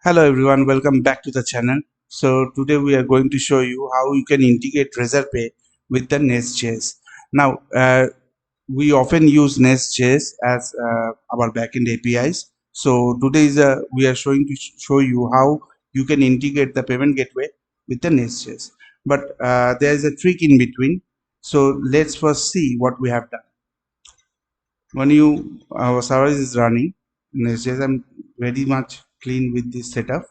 Hello everyone, welcome back to the channel. So today we are going to show you how you can integrate Razorpay with the NestJS. Now we often use NestJS as our backend APIs. So today we are showing to show you how you can integrate the payment gateway with the NestJS. But there is a trick in between. So let's first see what we have done. When our service is running NestJS, I'm very much clean with this setup.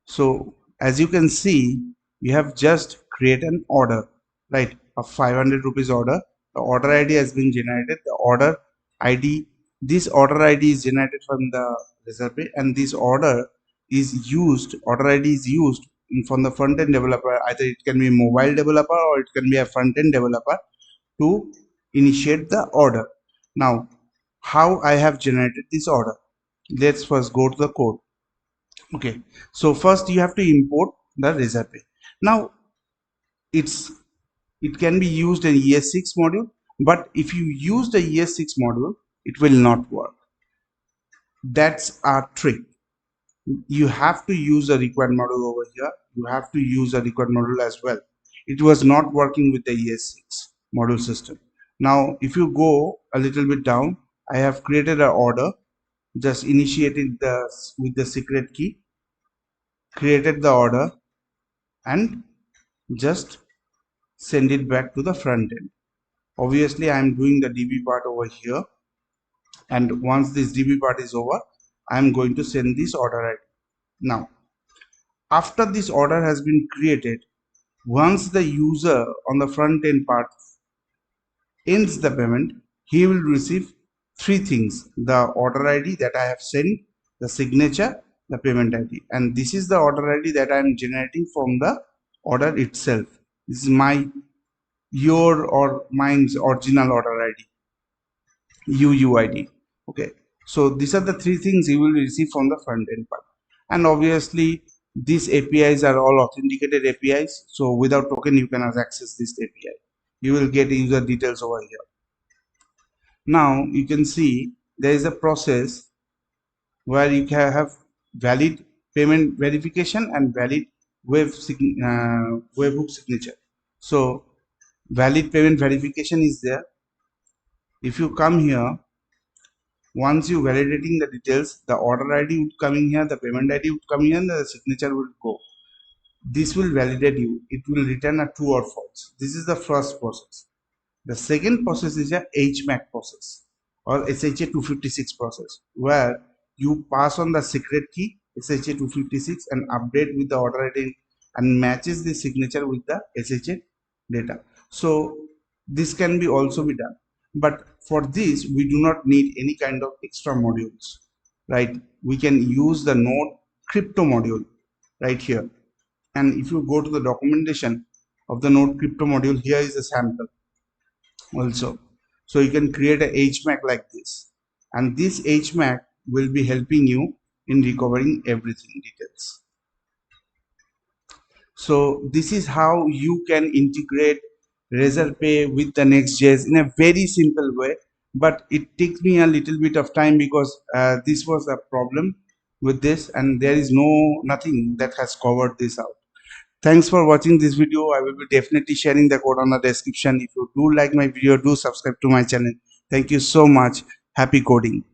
So as you can see, we have just create an order, right? A 500 rupees order. The order ID has been generated. The order ID, this order ID is generated from the Razorpay, and this order is used. Order ID is used from the front end developer. Either it can be a mobile developer or it can be a front end developer to initiate the order. Now, how I have generated this order? Let's first go to the code. Okay, so first you have to import the Razorpay. Now it's it can be used in ES6 module, but if you use the ES6 module, it will not work. That's our trick. You have to use a required module over here. You have to use a required module as well. It was not working with the ES6 module system. Now, if you go a little bit down, I have created an order, just initiated with the secret key, created the order, and just send it back to the front end. Obviously I am doing the DB part over here, and once this DB part is over, I am going to send this order ID. Now after this order has been created, once the user on the front end part ends the payment, he will receive three things: the order ID that I have sent, the signature, the payment ID. And this is the order ID that I am generating from the order itself. This is your or mine's original order ID, UUID. Okay, so these are the three things you will receive from the front end part. And obviously these APIs are all authenticated APIs, so without token you cannot access this API. You will get user details over here. Now you can see there is a process where you can have valid payment verification and valid webhook signature. So valid payment verification is there. If you come here, once you validating the details, the order ID would come in here, the payment ID would come here, and the signature will go. This will validate you. It will return a true or false. This is the first process. The second process is a HMAC process or SHA 256 process, where you pass on the secret key SHA 256 and update with the order ID and matches the signature with the SHA data. So this can be also be done, but for this we do not need any kind of extra modules, right? We can use the Node crypto module right here. And if you go to the documentation of the Node crypto module, here is a sample also. So you can create a HMAC like this, and this HMAC will be helping you in recovering everything details. So this is how you can integrate Razorpay with the Next.js in a very simple way, but it takes me a little bit of time because this was a problem with this, and there is nothing that has covered this out. Thanks for watching this video. I will be definitely sharing the code on the description. If you do like my video, do subscribe to my channel. Thank you so much. Happy coding.